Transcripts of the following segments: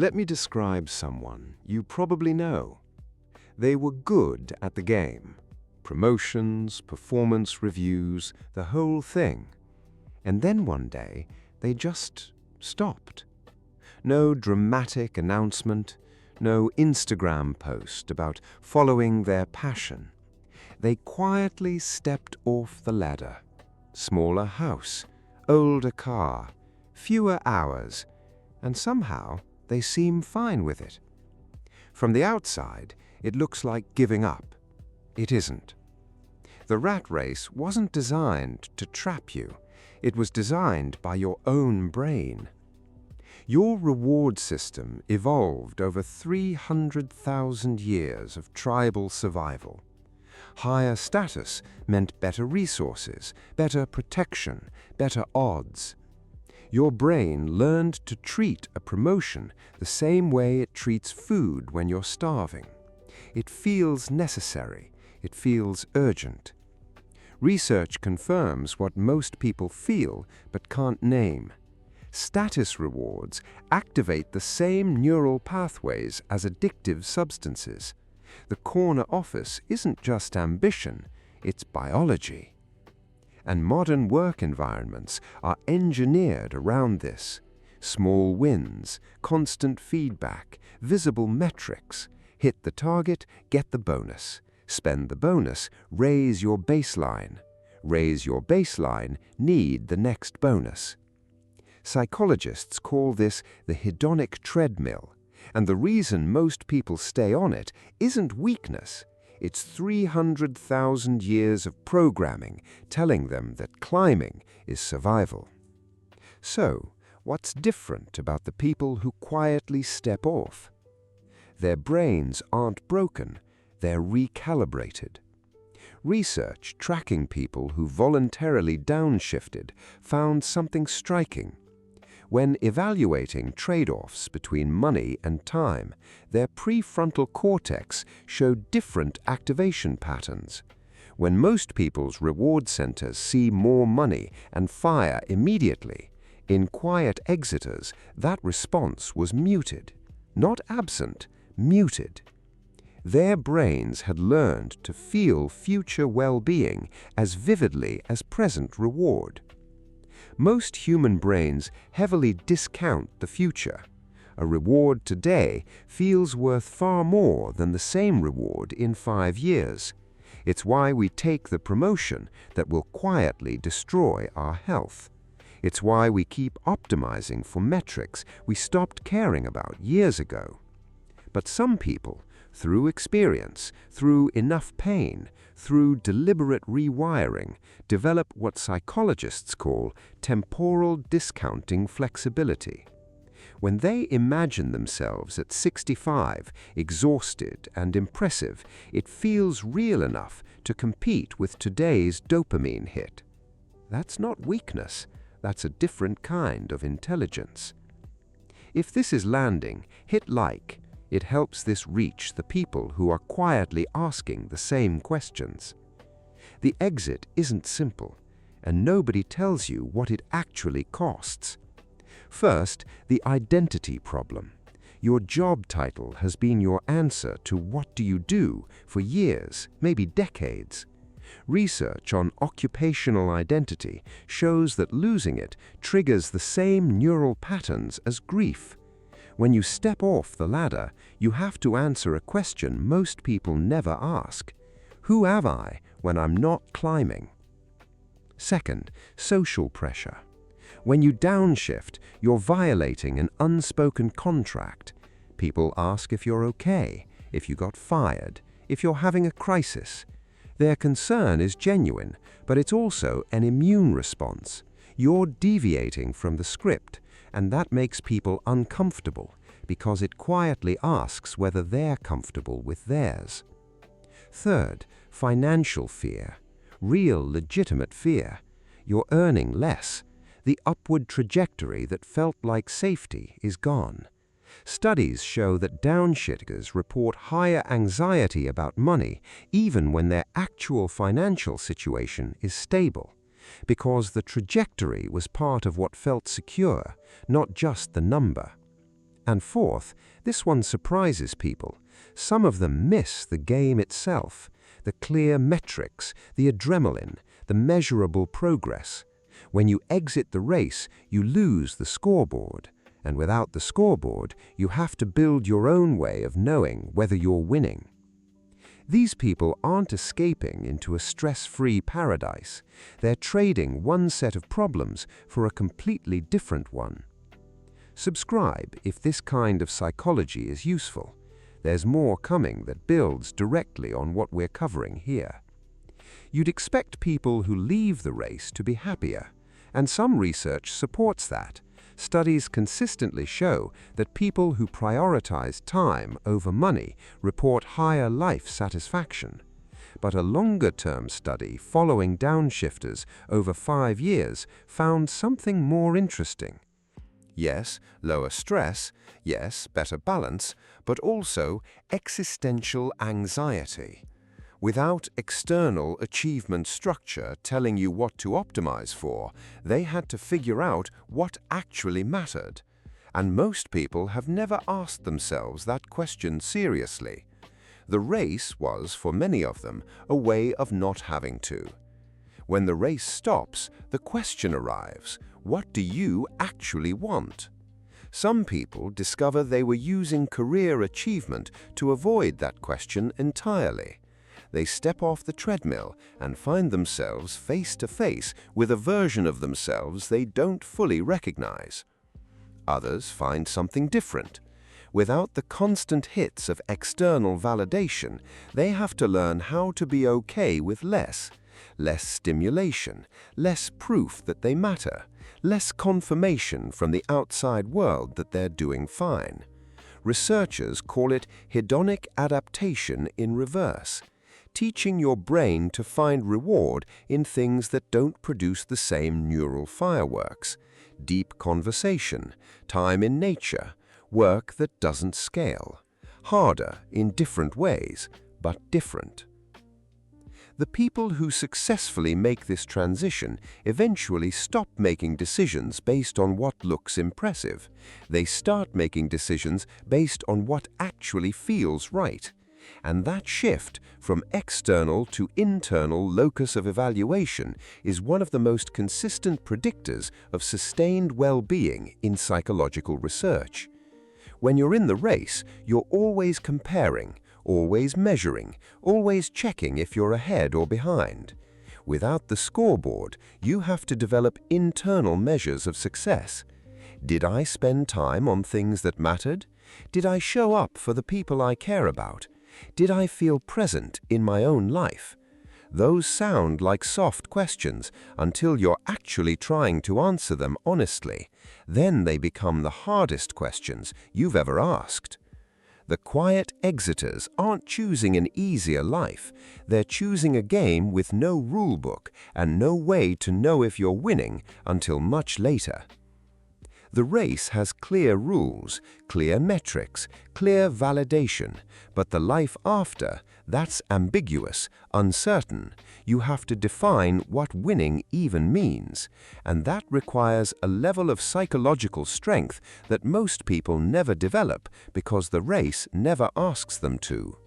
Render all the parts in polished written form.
Let me describe someone you probably know. They were good at the game. Promotions, performance reviews, the whole thing. And then one day, they just stopped. No dramatic announcement, no Instagram post about following their passion. They quietly stepped off the ladder. Smaller house, older car, fewer hours, and somehow they seem fine with it. From the outside, it looks like giving up. It isn't. The rat race wasn't designed to trap you. It was designed by your own brain. Your reward system evolved over 300,000 years of tribal survival. Higher status meant better resources, better protection, better odds. Your brain learned to treat a promotion the same way it treats food when you're starving. It feels necessary. It feels urgent. Research confirms what most people feel but can't name. Status rewards activate the same neural pathways as addictive substances. The corner office isn't just ambition, it's biology. And modern work environments are engineered around this. Small wins, constant feedback, visible metrics. Hit the target, get the bonus. Spend the bonus, raise your baseline. Raise your baseline, need the next bonus. Psychologists call this the hedonic treadmill, and the reason most people stay on it isn't weakness. It's 300,000 years of programming telling them that climbing is survival. So, what's different about the people who quietly step off? Their brains aren't broken, they're recalibrated. Research tracking people who voluntarily downshifted found something striking. When evaluating trade-offs between money and time, their prefrontal cortex showed different activation patterns. When most people's reward centers see more money and fire immediately, in quiet exiters, that response was muted. Not absent, muted. Their brains had learned to feel future well-being as vividly as present reward. Most human brains heavily discount the future. A reward today feels worth far more than the same reward in 5 years. It's why we take the promotion that will quietly destroy our health. It's why we keep optimizing for metrics we stopped caring about years ago. But some people, through experience, through enough pain, through deliberate rewiring, develop what psychologists call temporal discounting flexibility. When they imagine themselves at 65, exhausted and impressive, it feels real enough to compete with today's dopamine hit. That's not weakness, that's a different kind of intelligence. If this is landing, hit like. It helps this reach the people who are quietly asking the same questions. The exit isn't simple, and nobody tells you what it actually costs. First, the identity problem. Your job title has been your answer to what do you do for years, maybe decades. Research on occupational identity shows that losing it triggers the same neural patterns as grief. When you step off the ladder, you have to answer a question most people never ask. Who am I when I'm not climbing? Second, social pressure. When you downshift, you're violating an unspoken contract. People ask if you're okay, if you got fired, if you're having a crisis. Their concern is genuine, but it's also an immune response. You're deviating from the script, and that makes people uncomfortable because it quietly asks whether they're comfortable with theirs. Third, financial fear. Real, legitimate fear. You're earning less. The upward trajectory that felt like safety is gone. Studies show that downshifters report higher anxiety about money even when their actual financial situation is stable, because the trajectory was part of what felt secure, not just the number. And fourth, this one surprises people. Some of them miss the game itself, the clear metrics, the adrenaline, the measurable progress. When you exit the race, you lose the scoreboard. And without the scoreboard, you have to build your own way of knowing whether you're winning. These people aren't escaping into a stress-free paradise. They're trading one set of problems for a completely different one. Subscribe if this kind of psychology is useful. There's more coming that builds directly on what we're covering here. You'd expect people who leave the race to be happier, and some research supports that. Studies consistently show that people who prioritize time over money report higher life satisfaction. But a longer-term study following downshifters over 5 years found something more interesting. Yes, lower stress, yes, better balance, but also existential anxiety. Without external achievement structure telling you what to optimize for, they had to figure out what actually mattered. And most people have never asked themselves that question seriously. The race was, for many of them, a way of not having to. When the race stops, the question arrives, what do you actually want? Some people discover they were using career achievement to avoid that question entirely. They step off the treadmill and find themselves face to face with a version of themselves they don't fully recognize. Others find something different. Without the constant hits of external validation, they have to learn how to be okay with less stimulation, less proof that they matter, less confirmation from the outside world that they're doing fine. Researchers call it hedonic adaptation in reverse. Teaching your brain to find reward in things that don't produce the same neural fireworks, deep conversation, time in nature, work that doesn't scale, harder in different ways, but different. The people who successfully make this transition eventually stop making decisions based on what looks impressive. They start making decisions based on what actually feels right. And that shift from external to internal locus of evaluation is one of the most consistent predictors of sustained well-being in psychological research. When you're in the race, you're always comparing, always measuring, always checking if you're ahead or behind. Without the scoreboard, you have to develop internal measures of success. Did I spend time on things that mattered? Did I show up for the people I care about? Did I feel present in my own life? Those sound like soft questions until you're actually trying to answer them honestly. Then they become the hardest questions you've ever asked. The quiet exiters aren't choosing an easier life. They're choosing a game with no rule book and no way to know if you're winning until much later. The race has clear rules, clear metrics, clear validation, but the life after, that's ambiguous, uncertain. You have to define what winning even means, and that requires a level of psychological strength that most people never develop because the race never asks them to.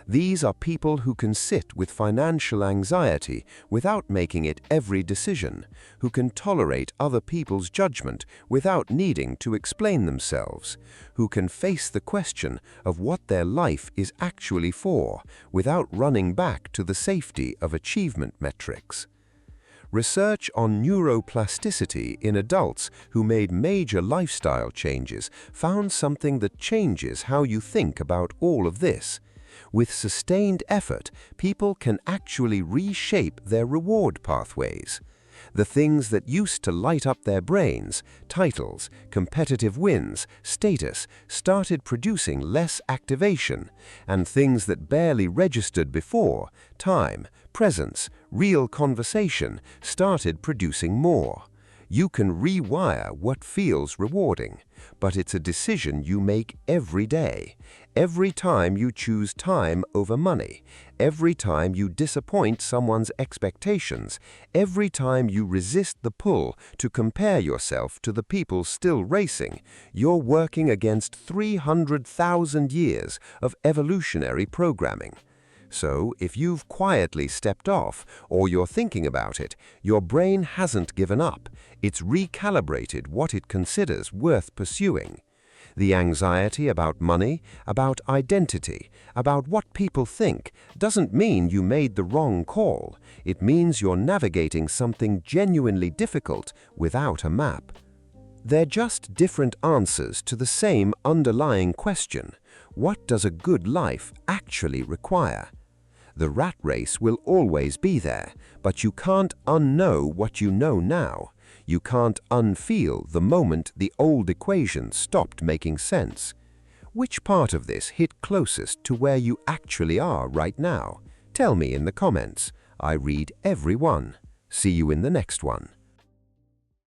These are people who can sit with financial anxiety without making it every decision, who can tolerate other people's judgment without needing to explain themselves, who can face the question of what their life is actually for without running back to the safety of achievement metrics. Research on neuroplasticity in adults who made major lifestyle changes found something that changes how you think about all of this. With sustained effort, people can actually reshape their reward pathways. The things that used to light up their brains, titles, competitive wins, status, started producing less activation, and things that barely registered before, time, presence, real conversation, started producing more. You can rewire what feels rewarding, but it's a decision you make every day. Every time you choose time over money, every time you disappoint someone's expectations, every time you resist the pull to compare yourself to the people still racing, you're working against 300,000 years of evolutionary programming. So, if you've quietly stepped off, or you're thinking about it, your brain hasn't given up. It's recalibrated what it considers worth pursuing. The anxiety about money, about identity, about what people think, doesn't mean you made the wrong call. It means you're navigating something genuinely difficult without a map. They're just different answers to the same underlying question: what does a good life actually require? The rat race will always be there, but you can't unknow what you know now. You can't unfeel the moment the old equation stopped making sense. Which part of this hit closest to where you actually are right now? Tell me in the comments. I read every one. See you in the next one.